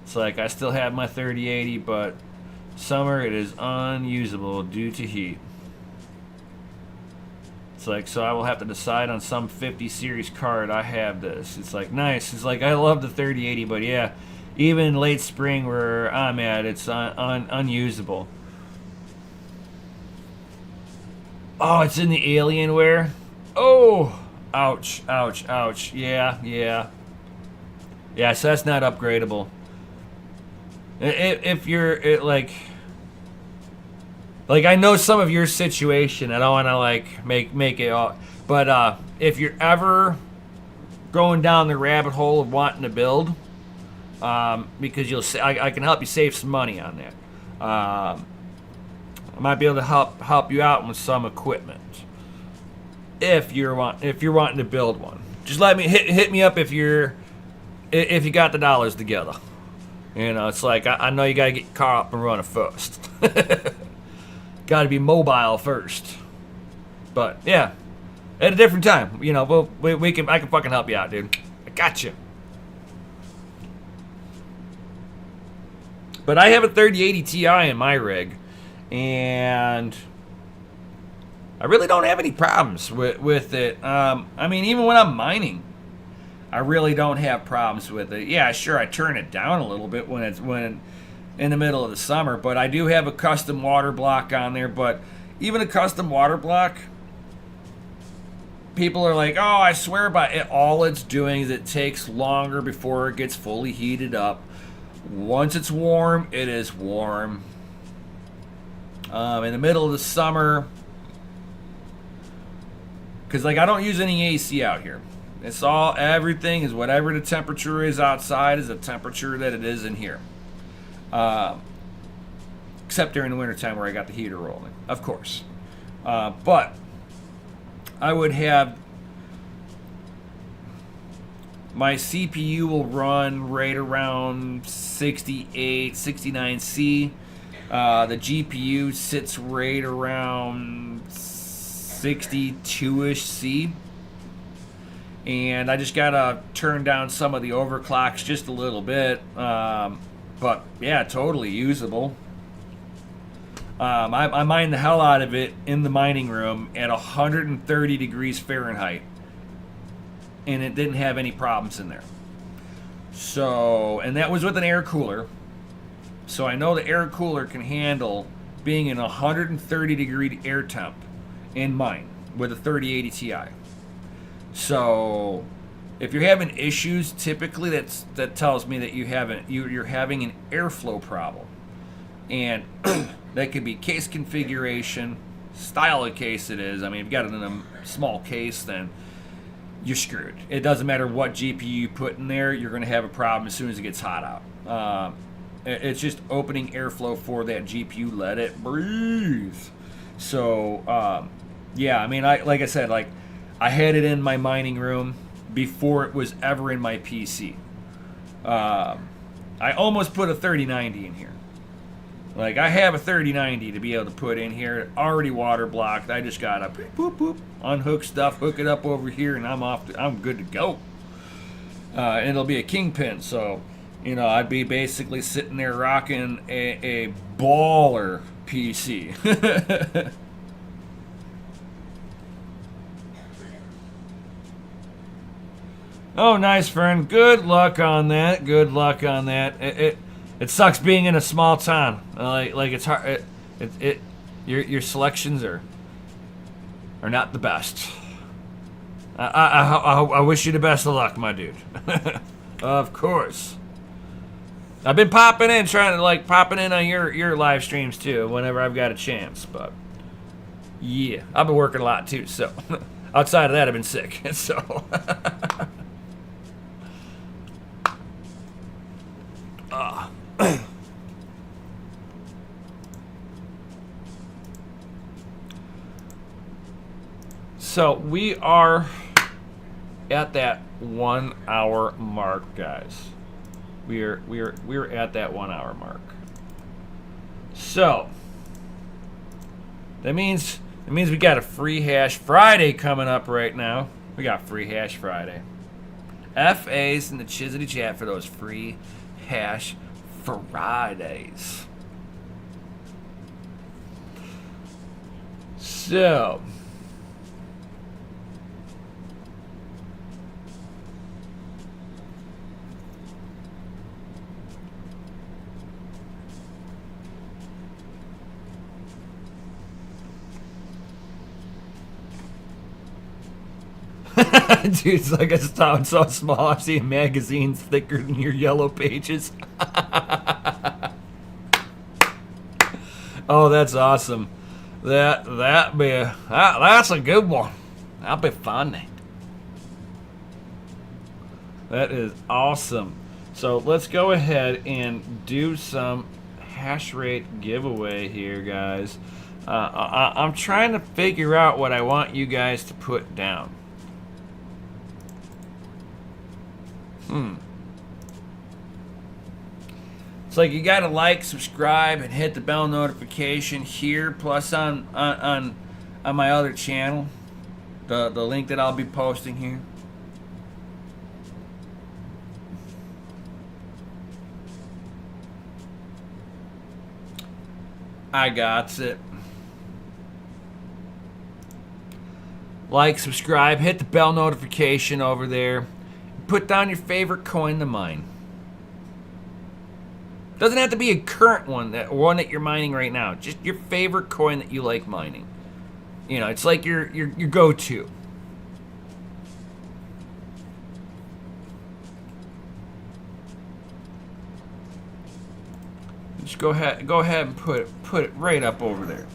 It's like I still have my 3080, but summer it is unusable due to heat. It's like, so I will have to decide on some 50 series card. I have this. It's like, nice. It's like, I love the 3080, but yeah, even late spring where I'm at, it's unusable. Oh, it's in the Alienware? Oh, ouch, ouch, ouch. Yeah, yeah. Yeah, so that's not upgradable. If you're, like, I know some of your situation. I don't want to, like, make it all. But if you're ever going down the rabbit hole of wanting to build, because I can help you save some money on that. I might be able to help you out with some equipment. If you're wanting to build one, just let me hit me up if you got the dollars together. You know, it's like I know you gotta get your car up and running first. Gotta be mobile first. But yeah, at a different time, you know, I can fucking help you out, dude. I got you. But I have a 3080 Ti in my rig, and I really don't have any problems with it. I mean, even when I'm mining, I really don't have problems with it. Yeah, sure, I turn it down a little bit when in the middle of the summer, but I do have a custom water block on there. But even a custom water block, people are like, oh, I swear by it. All it's doing is it takes longer before it gets fully heated up. Once it's warm, it is warm. In the middle of the summer, because like I don't use any AC out here. It's everything is whatever the temperature is outside is the temperature that it is in here. Except during the wintertime where I got the heater rolling, of course. But I would have my CPU will run right around 68, 69C. The GPU sits right around 62-ish C. And I just gotta turn down some of the overclocks just a little bit. But yeah, totally usable. I mined the hell out of it in the mining room at 130 degrees Fahrenheit. And it didn't have any problems in there. So, and that was with an air cooler. So I know the air cooler can handle being in 130 degree air temp in mine with a 3080 Ti. So if you're having issues, typically that tells me that you're having an airflow problem. And that could be case configuration, style of case it is. I mean, if you got it in a small case, then you're screwed. It doesn't matter what GPU you put in there, you're going to have a problem as soon as it gets hot out. It's just opening airflow for that GPU, let it breathe. So, yeah, I mean, like I said, I had it in my mining room before it was ever in my PC. I almost put a 3090 in here. Like, I have a 3090 to be able to put in here, already water blocked. I just gotta boop, boop, unhook stuff, hook it up over here, and I'm good to go. And it'll be a Kingpin, so, you know, I'd be basically sitting there rocking a baller PC. Oh, nice, friend. Good luck on that. Good luck on that. It sucks being in a small town. Like it's hard. Your selections are not the best. I wish you the best of luck, my dude. Of course. I've been popping in, trying to popping in on your live streams too, whenever I've got a chance. But yeah, I've been working a lot too, so Outside of that, I've been sick. So. So we are at that 1 hour mark, guys. We're at that 1 hour mark. So that means we got a free hash Friday coming up right now. We got free hash Friday. FAs in the Chizzity chat for those free hash Fridays. So dude, it's like a town so small I'm seeing magazines thicker than your yellow pages. Oh, that's awesome. That's a good one. That'll be funny. That is awesome. So let's go ahead and do some hash rate giveaway here, guys. I'm trying to figure out what I want you guys to put down. It's like you gotta like, subscribe, and hit the bell notification here, plus on my other channel, the link that I'll be posting here. I got it. Like, subscribe, hit the bell notification over there. Put down your favorite coin to mine. Doesn't have to be a current one, one that you're mining right now. Just your favorite coin that you like mining. You know, it's like your go-to. Just go ahead and put it right up over there.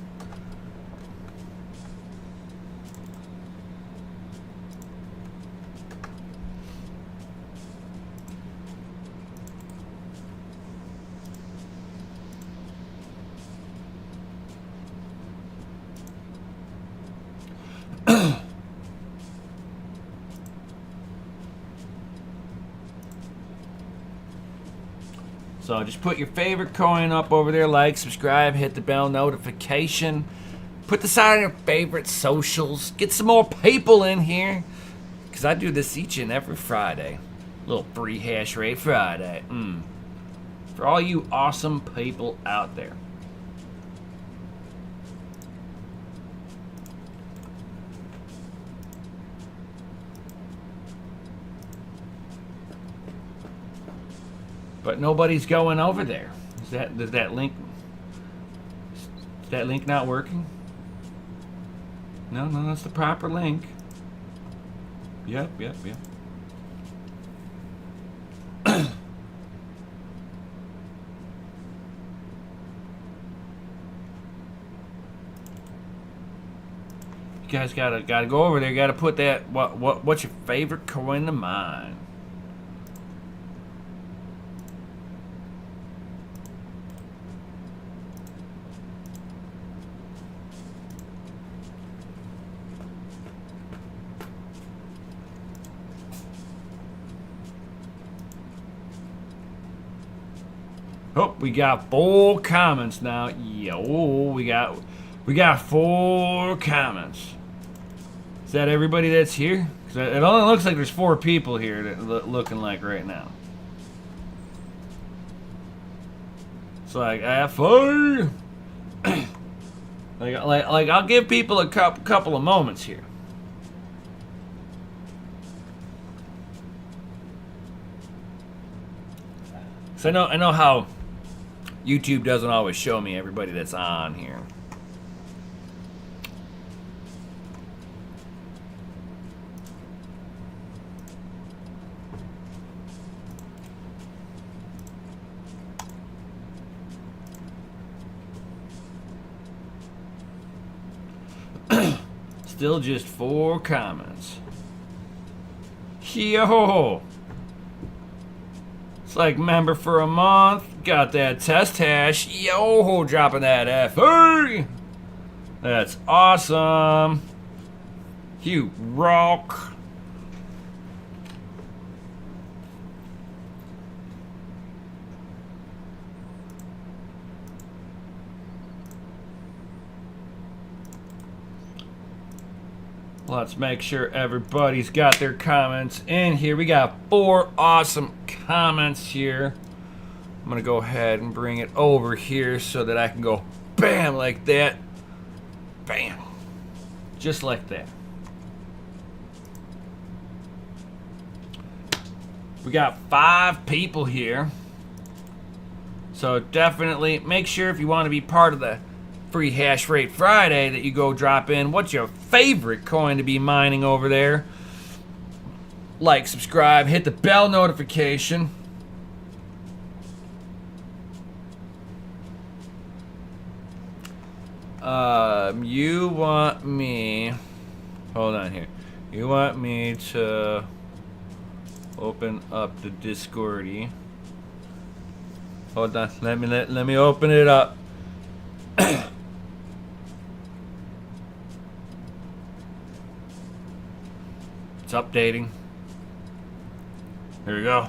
So just put your favorite coin up over there, like, subscribe, hit the bell notification. Put this out on your favorite socials. Get some more people in here, because I do this each and every Friday. Little free hash rate Friday. For all you awesome people out there. But nobody's going over there. Is that link not working? No, that's the proper link. Yep. You guys gotta go over there. You gotta put that what's your favorite coin to mine? Oh, we got 4 comments now. Yo, we got 4 comments. Is that everybody that's here? 'Cause it only looks like there's 4 people here looking like right now. It's like I have 4. like I'll give people a couple of moments here. So I know how YouTube doesn't always show me everybody that's on here. Still just 4 comments. Yo! It's like member for a month. Got that test hash. Yo! Dropping that F. Hey! That's awesome. You rock. Let's make sure everybody's got their comments in here. We got 4 awesome comments here. I'm gonna go ahead and bring it over here so that I can go bam like that. Bam. Just like that. We got 5 people here. So definitely make sure if you want to be part of the free Hash Rate Friday that you go drop in what's your favorite coin to be mining over there. Like, subscribe, hit the bell notification. You want me, hold on here. You want me to open up the Discordy. Hold on, let me open it up. It's updating. Here we go.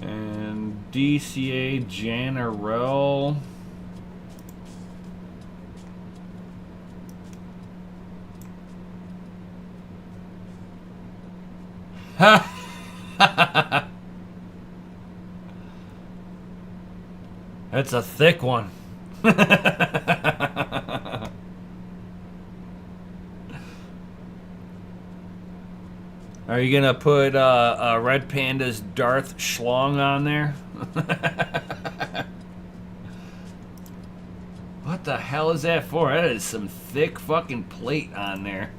And DCA Janarel. Ha! That's a thick one. Are you gonna put Red Panda's Darth Schlong on there? What the hell is that for? That is some thick fucking plate on there.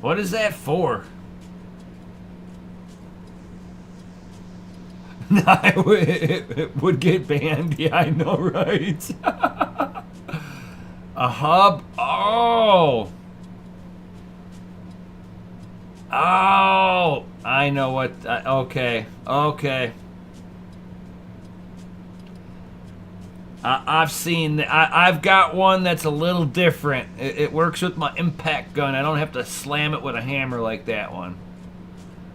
What is that for? It would get banned. Yeah, I know, right? A hub? Oh! Oh! I know what... okay. Okay. I've seen... I've got one that's a little different. It works with my impact gun. I don't have to slam it with a hammer like that one.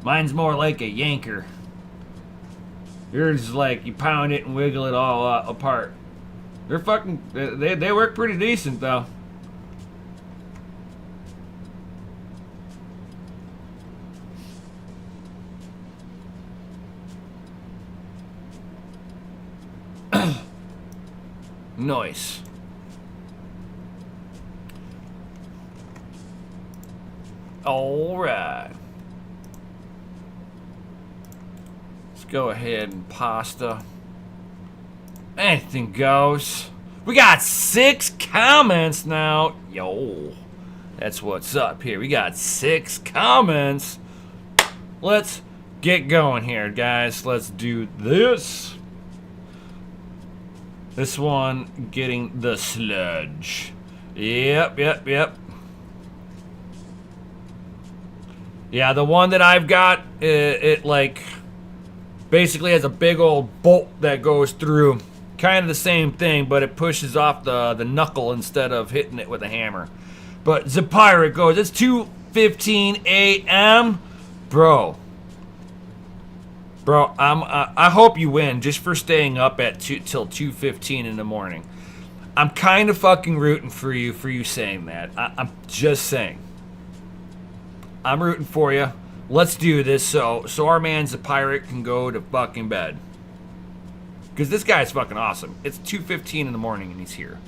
Mine's more like a yanker. Yours is like you pound it and wiggle it all apart. They're fucking... They work pretty decent, though. Nice. All right. Let's go ahead and pasta. Anything goes. We got 6 comments now. Yo. That's what's up here. We got 6 comments. Let's get going here, guys. Let's do this. This one getting the sludge. Yep. Yeah, the one that I've got, it like basically has a big old bolt that goes through. Kind of the same thing, but it pushes off the knuckle instead of hitting it with a hammer. But the pirate goes, it's 2:15 a.m. Bro, I hope you win just for staying up at till 2:15 in the morning. I'm kind of fucking rooting for you saying that. I'm just saying. I'm rooting for you. Let's do this so our man's a pirate can go to fucking bed. Because this guy's fucking awesome. It's 2:15 in the morning and he's here.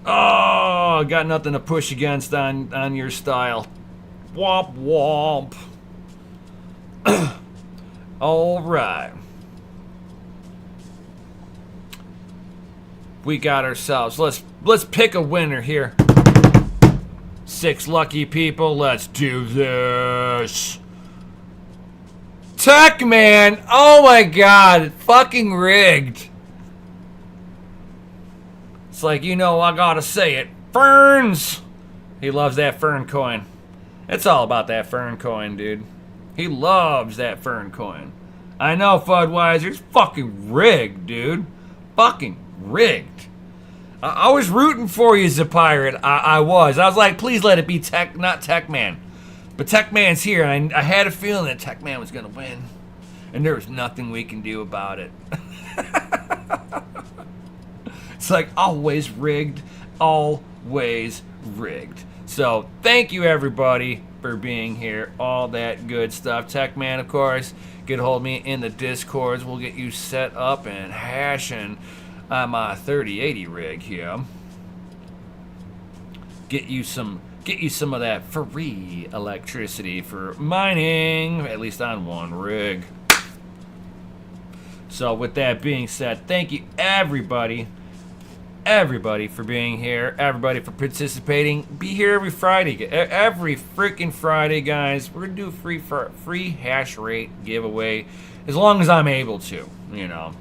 Oh, got nothing to push against on your style. Womp womp. All right. We got ourselves. Let's pick a winner here. 6 lucky people. Let's do this. Tech Man. Oh my god. Fucking rigged. It's like, you know, I gotta say it. Ferns. He loves that fern coin. It's all about that fern coin, dude. He loves that fern coin. I know, Fudweiser's fucking rigged, dude. Fucking rigged. I was rooting for you, Zapirate. I was. I was like, please let it be Tech, not Tech Man. But Tech Man's here, and I had a feeling that Tech Man was gonna win. And there was nothing we can do about it. It's like always rigged, always rigged. So thank you everybody for being here. All that good stuff. Tech Man, of course, get a hold of me in the Discords. We'll get you set up and hashing my 3080 rig here. Get you some of that free electricity for mining, at least on one rig. So with that being said, thank you everybody for being here, everybody for participating. Be here every Friday, every freaking Friday, guys. We're gonna do a free hash rate giveaway as long as I'm able to, you know,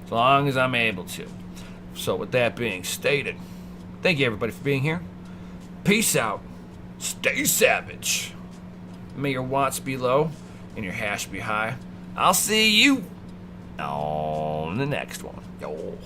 as long as I'm able to. So with that being stated, thank you everybody for being here. Peace out. Stay savage. May your watts be low and your hash be high. I'll see you on the next one. Yo.